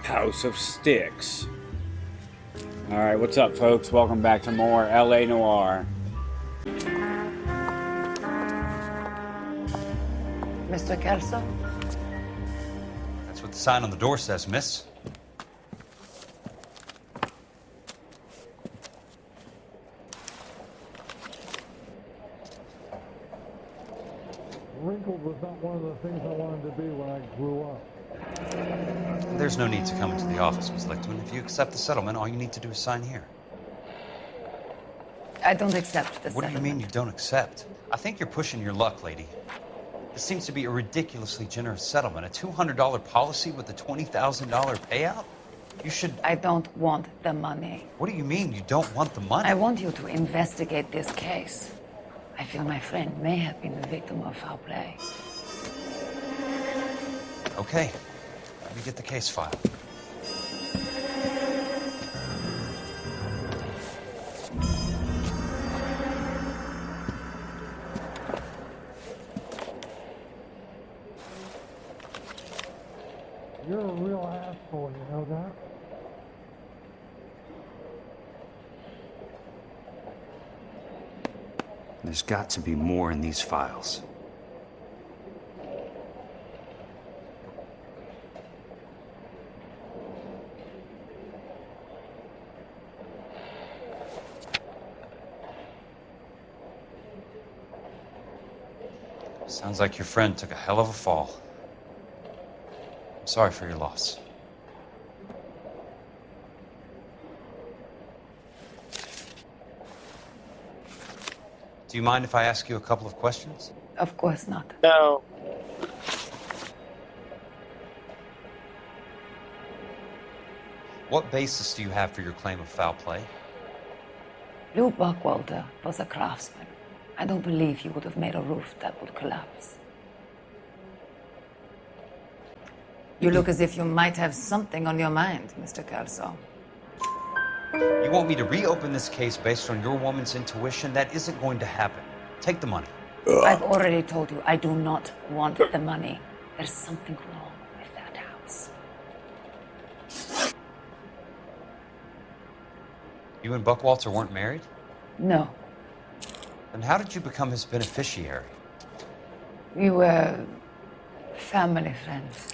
House of Sticks. Alright, what's up, folks? Welcome back to more LA Noire. Mr. Kelso? That's what the sign on the door says, miss. Wrinkled was not one of the things I wanted to be when I grew up. There's no need to come into the office, Miss Lichtman. If you accept the settlement, all you need to do is sign here. I don't accept the What do you mean you don't accept? I think you're pushing your luck, lady. This seems to be a ridiculously generous settlement. A $200 policy with a $20,000 payout? You should... I don't want the money. What do you mean you don't want the money? I want you to investigate this case. I feel my friend may have been the victim of foul play. Okay. Let me get the case file. You're a real asshole, you know that? There's got to be more in these files. Sounds like your friend took a hell of a fall. I'm sorry for your loss. Do you mind if I ask you a couple of questions? Of course not. No. What basis do you have for your claim of foul play? Lou Buckwalter was a craftsman. I don't believe he would have made a roof that would collapse. You look as if you might have something on your mind, Mr. Kelso. You want me to reopen this case based on your woman's intuition? That isn't going to happen. Take the money. I've already told you I do not want the money. There's something wrong with that house. You and Buckwalter weren't married? No, Then how did you become his beneficiary? we were family friends.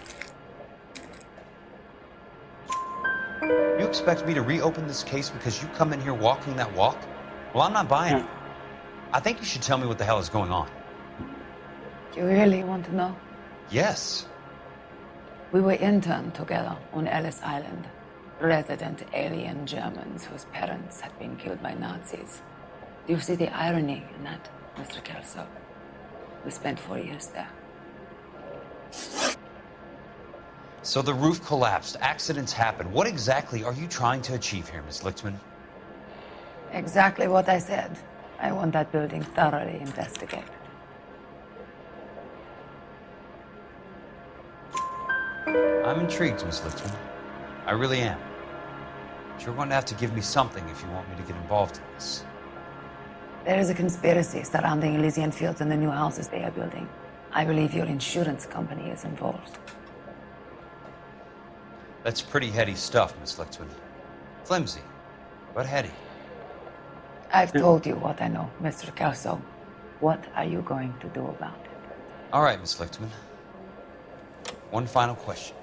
You expect me to reopen this case because you come in here walking that walk? Well, I'm not buying it. I think you should tell me what the hell is going on. You really want to know? Yes. We were interned together on Ellis Island. Resident alien Germans whose parents had been killed by Nazis. Do you see the irony in that, Mr. Kelso? We spent 4 years there. So the roof collapsed, accidents happened. What exactly are you trying to achieve here, Miss Lichtman? Exactly what I said. I want that building thoroughly investigated. I'm intrigued, Miss Lichtman. I really am. But you're going to have to give me something if you want me to get involved in this. There is a conspiracy surrounding Elysian Fields and the new houses they are building. I believe your insurance company is involved. That's pretty heady stuff, Miss Lichtman. Flimsy, but heady. I've told you what I know, Mr. Kelso. What are you going to do about it? All right, Miss Lichtman. One final question.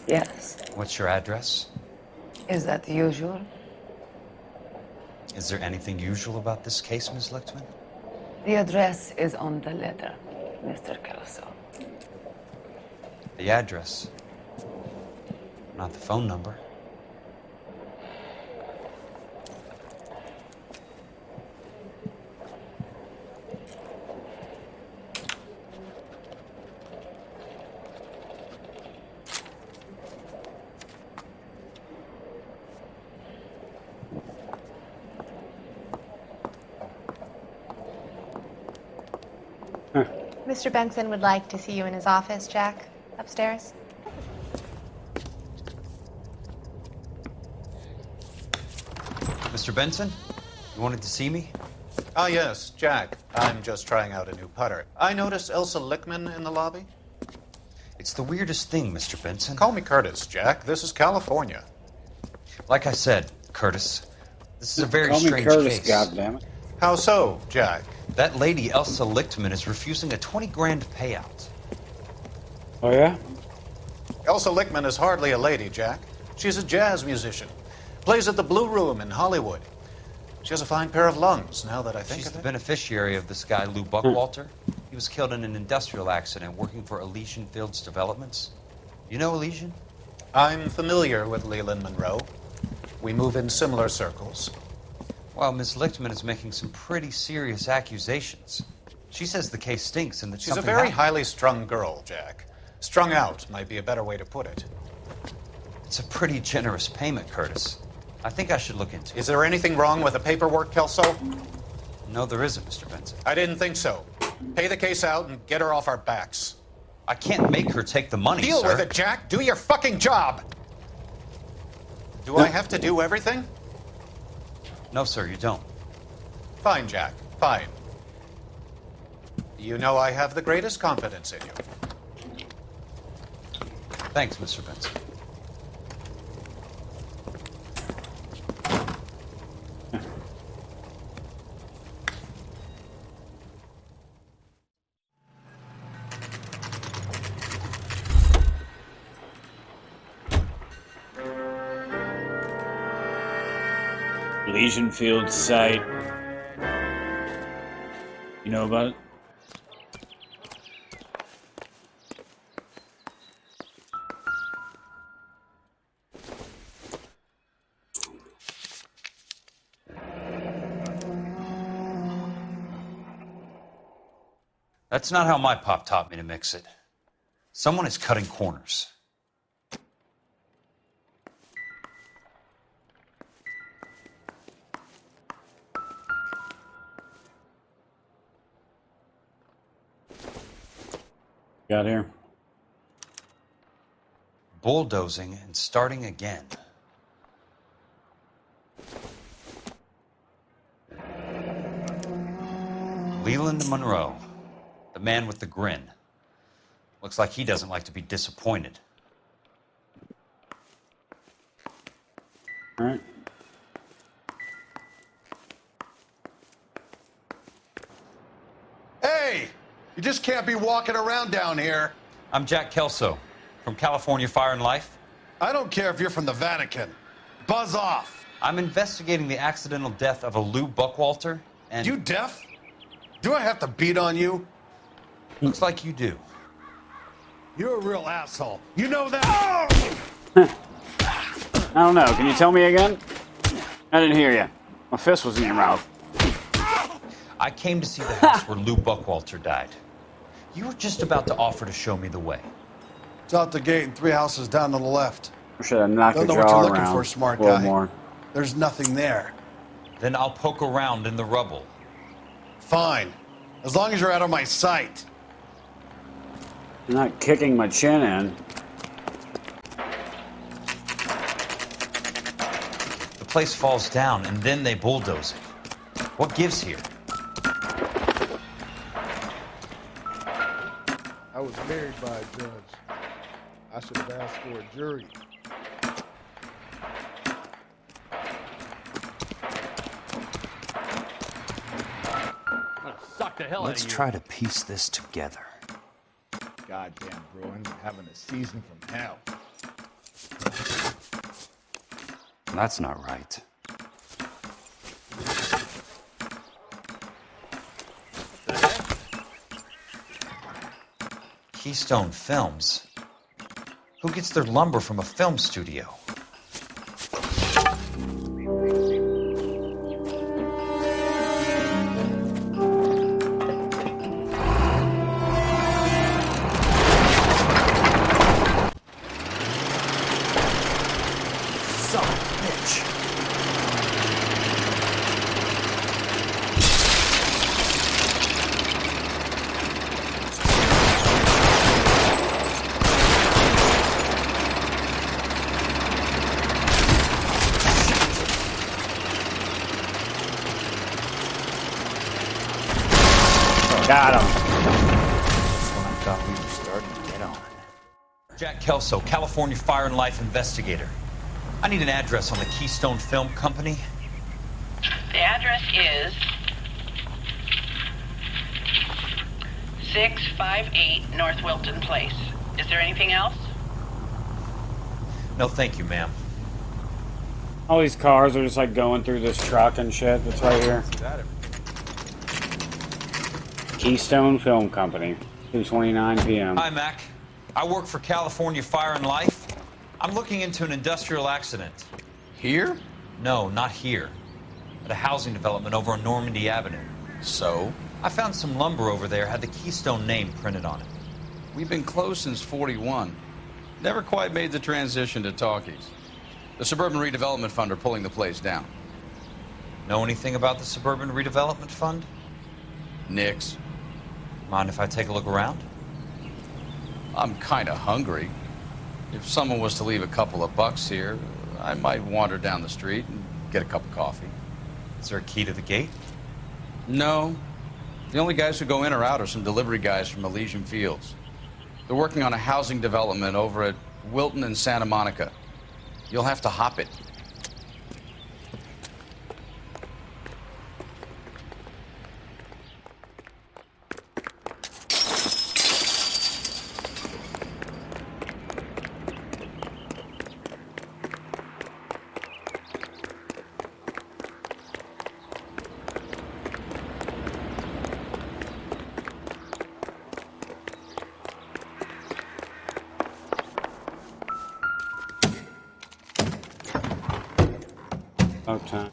Yes. What's your address? Is that usual? Is there anything usual about this case, Miss Lichtman? The address is on the letter, Mr. Kelso. The address, not the phone number. Mr. Benson would like to see you in his office, Jack. Upstairs. Mr. Benson, you wanted to see me? Ah, yes, Jack. I'm just trying out a new putter. I noticed Elsa Lichtman in the lobby. It's the weirdest thing, Mr. Benson. Call me Curtis, Jack. This is California. Like I said, Curtis, this is a very Call me strange Curtis, case. goddammit. How so, Jack? That lady, Elsa Lichtman, is refusing a 20 grand payout. Oh, yeah? Elsa Lichtman is hardly a lady, Jack. She's a jazz musician. Plays at the Blue Room in Hollywood. She has a fine pair of lungs, now that I think She's of the it. beneficiary of this guy, Lou Buckwalter. He was killed in an industrial accident working for Elysian Fields Developments. You know Elysian? I'm familiar with Leland Monroe. We move in similar circles. Well, Miss Lichtman is making some pretty serious accusations. She says the case stinks and that She's a something very happened. highly strung girl, Jack. Strung out might be a better way to put it. It's a pretty generous payment, Curtis. I think I should look into it. Is there anything wrong with the paperwork, Kelso? No, there isn't, Mr. Benson. I didn't think so. Pay the case out and get her off our backs. I can't make her take the money, Deal sir. with it, Jack. Do your fucking job. Do I have to do everything? No, sir, you don't. Fine, Jack. Fine. You know I have the greatest confidence in you. Thanks, Mr. Benson. Elysian Fields site. You know about it? That's not how my pop taught me to mix it. Someone is cutting corners. Got here. Bulldozing and starting again. Leland Monroe, the man with the grin. Looks like he doesn't like to be disappointed. All right. Hey! You just can't be walking around down here. I'm Jack Kelso from California Fire and Life. I don't care if you're from the Vatican. Buzz off. I'm investigating the accidental death of a Lou Buckwalter, and You deaf? Do I have to beat on you? looks like you do. You're a real asshole. You know that? I don't know. Can you tell me again? I didn't hear you. My fist was in your mouth. I came to see the house where Lou Buckwalter died. You were just about to offer to show me the way. It's out the gate and 3 houses down to the left. I should have knocked Don't the know what jaw you're looking around for, smart a little guy. more. There's nothing there. Then I'll poke around in the rubble. Fine. As long as you're out of my sight. You're not kicking my chin in. The place falls down, and then they bulldoze it. What gives here? I was married by a judge. I should have asked for a jury. Suck the hell out of Let's you. try to piece this together. Goddamn Bruins having a season from hell. That's not right. Keystone Films? Who gets their lumber from a film studio? Son of a bitch. Got him. That's when I thought we were starting to get on. Jack Kelso, California Fire and Life investigator. I need an address on the Keystone Film Company. The address is 658 North Wilton Place. Is there anything else? No, thank you, ma'am. All these cars are just like going through this truck and shit that's right here. Keystone Film Company, 2:29 p.m. Hi, Mac. I work for California Fire and Life. I'm looking into an industrial accident. Here? No, not here. At a housing development over on Normandy Avenue. So? I found some lumber over there, had the Keystone name printed on it. We've been closed since 41. Never quite made the transition to talkies. The Suburban Redevelopment Fund are pulling the place down. Know anything about the Suburban Redevelopment Fund? Nix. Mind if I take a look around? I'm kind of hungry. If someone was to leave a couple of bucks here, I might wander down the street and get a cup of coffee. Is there a key to the gate? No. The only guys who go in or out are some delivery guys from Elysian Fields. They're working on a housing development over at Wilton and Santa Monica. You'll have to hop it. Okay.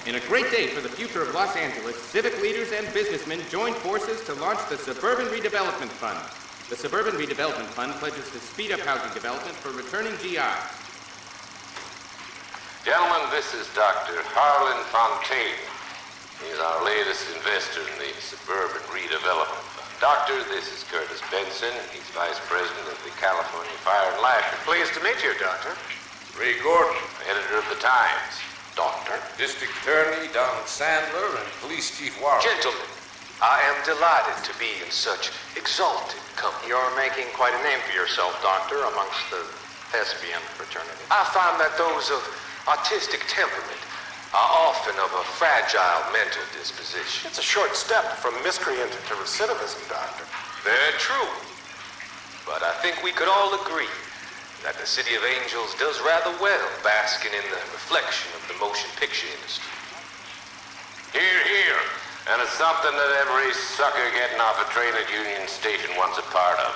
In a great day for the future of Los Angeles, civic leaders and businessmen joined forces to launch the Suburban Redevelopment Fund. The Suburban Redevelopment Fund pledges to speed up housing development for returning GIs. Gentlemen, this is Dr. Harlan Fontaine. He's our latest investor in the Suburban Redevelopment Fund. Doctor, this is Curtis Benson. He's Vice President of the California Fire and Life. Pleased to meet you, Doctor. Ray Gordon, Editor of the Times. Doctor. District Attorney Donald Sandler and Police Chief Warren. Gentlemen, I am delighted to be in such exalted company. You're making quite a name for yourself, Doctor, amongst the thespian fraternity. I find that those of artistic temperament are often of a fragile mental disposition. It's a short step from miscreant to recidivism, Doctor. Very true. But I think we could all agree that the City of Angels does rather well basking in the reflection of the motion picture industry. Hear, hear. And it's something that every sucker getting off a train at Union Station wants a part of.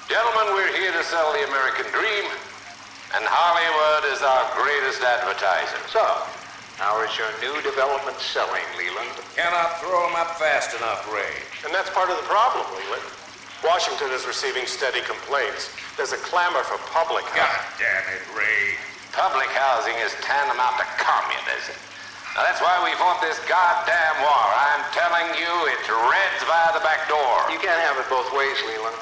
Gentlemen, we're here to sell the American dream, and Hollywood is our greatest advertiser. So, how is your new development selling, Leland? Cannot throw them up fast enough, Ray. And that's part of the problem, Leland. Washington is receiving steady complaints. There's a clamor for public housing. God damn it, Ray. Public housing is tantamount to communism. Now, that's why we fought this goddamn war. I'm telling you, it's Reds via the back door. You can't have it both ways, Leland.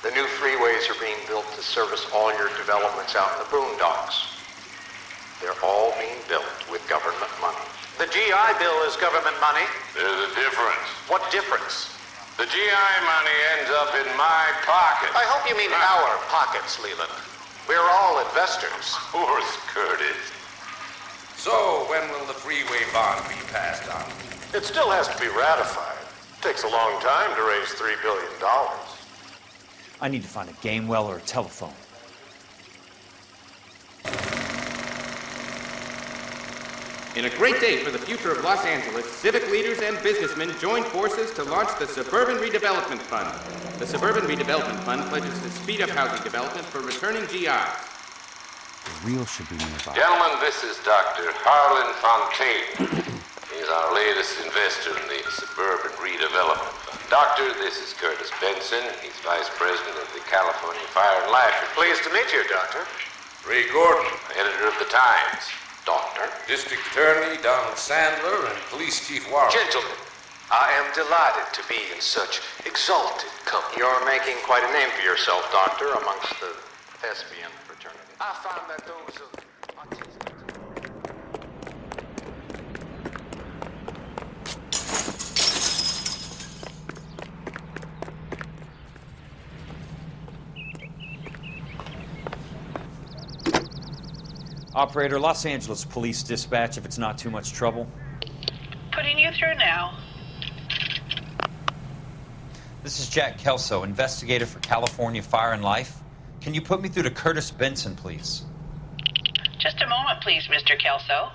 The new freeways are being built to service all your developments out in the boondocks. They're all being built with government money. The GI Bill is government money. There's a difference. What difference? The GI money ends up in my pocket. I hope you mean our pockets, Leland. We're all investors. Poor Curtis. So, when will the freeway bond be passed on? It still has to be ratified. It takes a long time to raise $3 billion. I need to find a game well or a telephone. In a great day for the future of Los Angeles, civic leaders and businessmen joined forces to launch the Suburban Redevelopment Fund. The Suburban Redevelopment Fund pledges to speed up housing development for returning GIs. The wheel should be nearby. Gentlemen, this is Dr. Harlan Fontaine. He's our latest investor in the Suburban Redevelopment Fund. Doctor, this is Curtis Benson. He's Vice President of the California Fire and Life. Pleased to meet you, Doctor. Ray Gordon, editor of the Times. Doctor. District Attorney Donald Sandler and Police Chief Warren. Gentlemen, I am delighted to be in such exalted company. You're making quite a name for yourself, Doctor, amongst the thespian fraternity. I found that those of artistic... Operator, Los Angeles Police Dispatch, if it's not too much trouble. Putting you through now. This is Jack Kelso, investigator for California Fire and Life. Can you put me through to Curtis Benson, please? Just a moment, please, Mr. Kelso.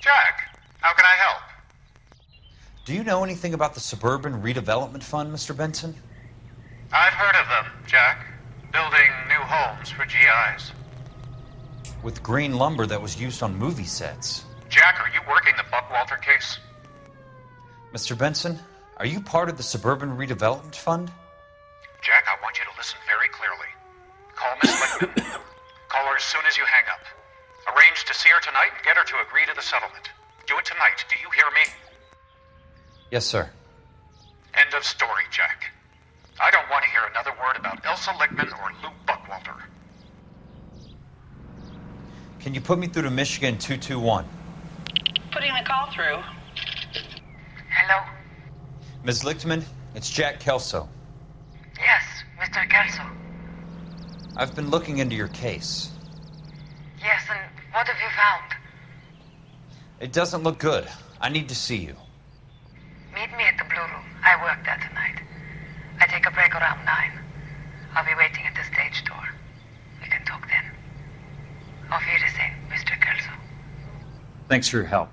Jack, how can I help? Do you know anything about the Suburban Redevelopment Fund, Mr. Benson? I've heard of them, Jack. Building new homes for GIs. With green lumber that was used on movie sets. Jack, are you working the Buckwalter case? Mr. Benson, are you part of the Suburban Redevelopment Fund? Jack, I want you to listen very clearly. Call Miss Lickman. Call her as soon as you hang up. Arrange to see her tonight and get her to agree to the settlement. Do it tonight. Do you hear me? Yes, sir. End of story, Jack. I don't want to hear another word about Elsa Lickman or Lou Buckwalter. Can you put me through to Michigan 221? Putting the call through. Hello? Ms. Lichtman, it's Jack Kelso. Yes, Mr. Kelso. I've been looking into your case. Yes, and what have you found? It doesn't look good. I need to see you. Meet me at the Blue Room. I work there tonight. I take a break around 9. I'll be waiting at the stage door. We can talk then. Auf Wiedersehen, Mr. Kelso. Thanks for your help.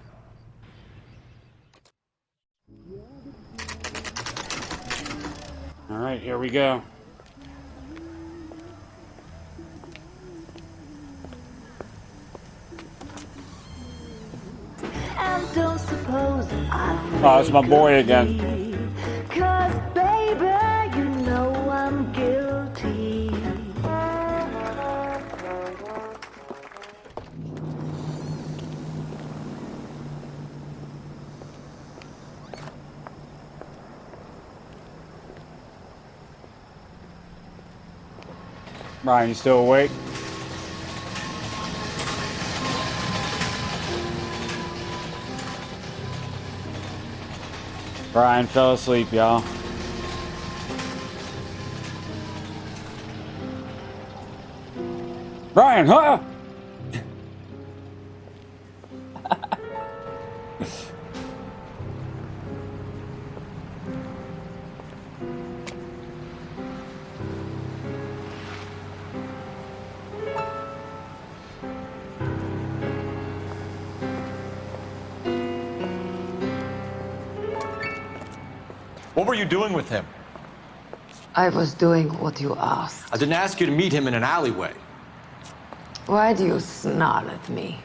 All right, here we go. And don't suppose Oh, it's my boy again. 'Cause baby, you know I'm guilty. Brian, you still awake? Brian fell asleep, y'all. Brian, huh? What were you doing with him? I was doing what you asked. I didn't ask you to meet him in an alleyway. Why do you snarl at me?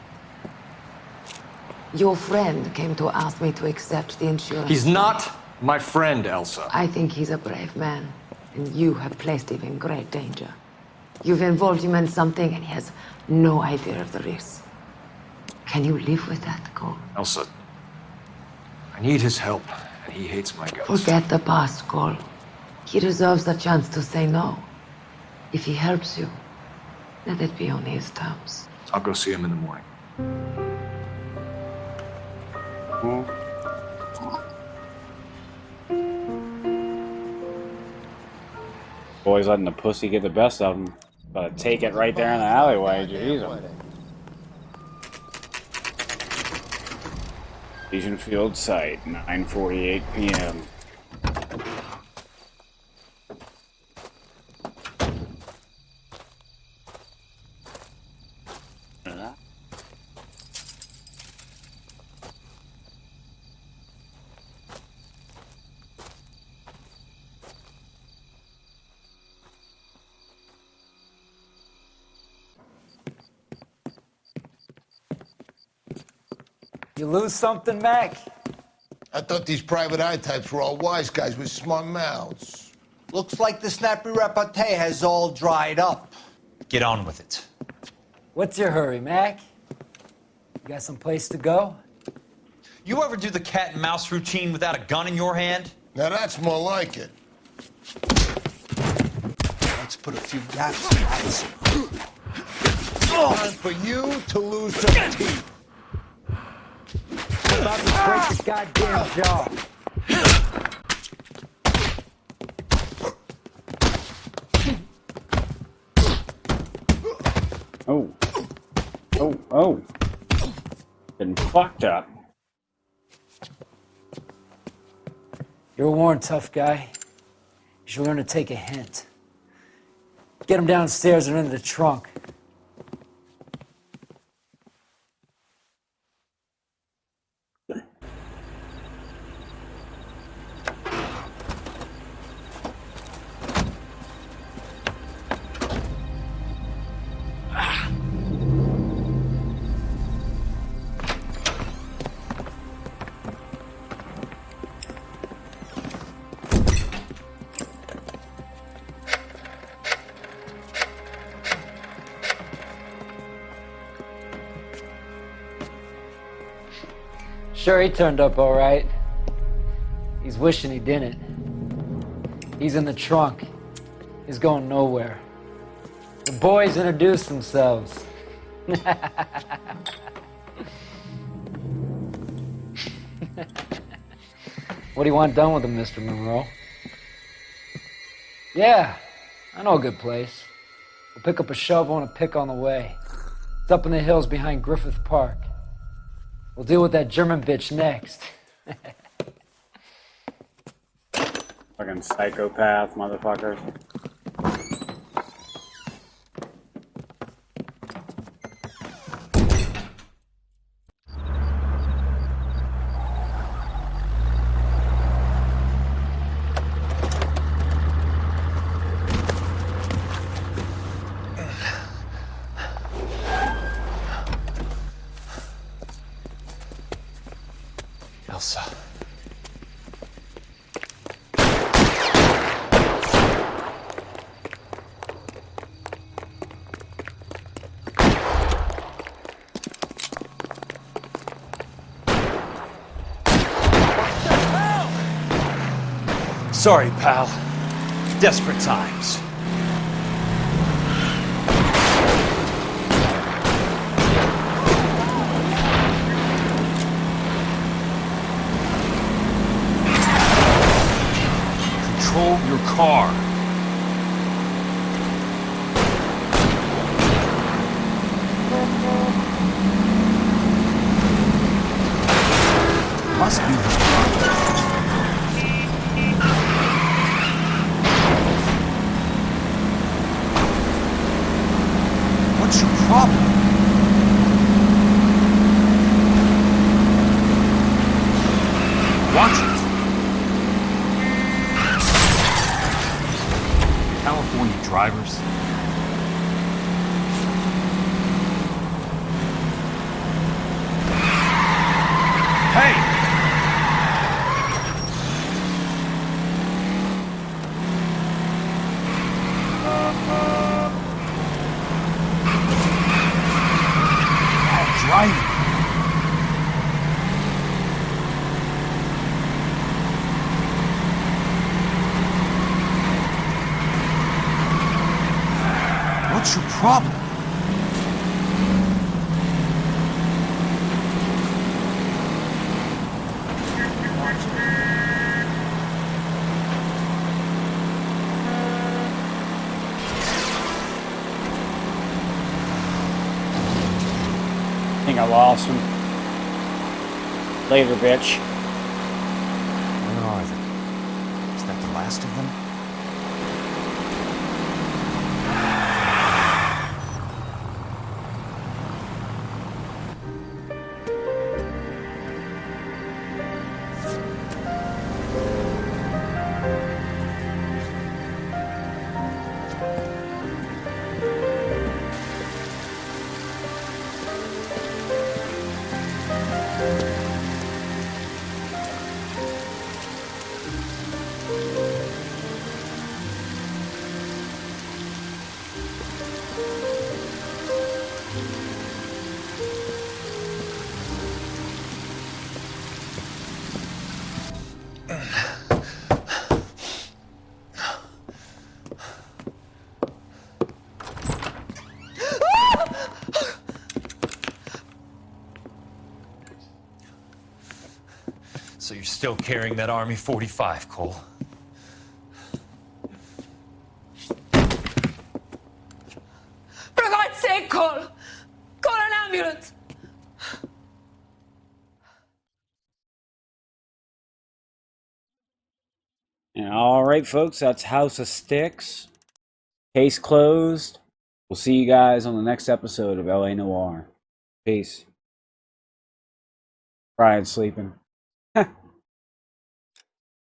Your friend came to ask me to accept the insurance. He's not my friend, Elsa. I think he's a brave man, and you have placed him in great danger. You've involved him in something, and he has no idea of the risk. Can you live with that, Cole? Elsa, I need his help, and he hates my guts. Forget the past, Cole. He deserves a chance to say no. If he helps you, let it be on his terms. I'll go see him in the morning. Boys letting the pussy get the best of him. But take it right there in the alleyway. Jeez. Legion Field site, 9:48 p.m. You lose something, Mac? I thought these private eye types were all wise guys with smart mouths. Looks like the snappy repartee has all dried up. Get on with it. What's your hurry, Mac? You got some place to go? You ever do the cat and mouse routine without a gun in your hand? Now that's more like it. Let's put a few gaps in that. Time for you to lose some teeth. I'm about to break the goddamn jaw. Oh. Oh. Been fucked up. You're a worn, tough guy. You should learn to take a hint. Get him downstairs and into the trunk. Sure, he turned up all right. He's wishing he didn't. He's in the trunk. He's going nowhere. The boys introduced themselves. What do you want done with him, Mr. Monroe? Yeah, I know a good place. We'll pick up a shovel and a pick on the way. It's up in the hills behind Griffith Park. We'll deal with that German bitch next. Fucking psychopath motherfuckers. Elsa. Sorry, pal. Desperate times. Control your car. Must be the What's your problem? Watch it. California drivers. Hey! Driving. What's your problem? I think I lost him. Later, bitch. Where are they? Is that the last of them? still carrying that Army 45, Cole. For God's sake, Cole! Call an ambulance! And all right, folks, that's House of Sticks. Case closed. We'll see you guys on the next episode of LA Noire. Peace. Brian sleeping.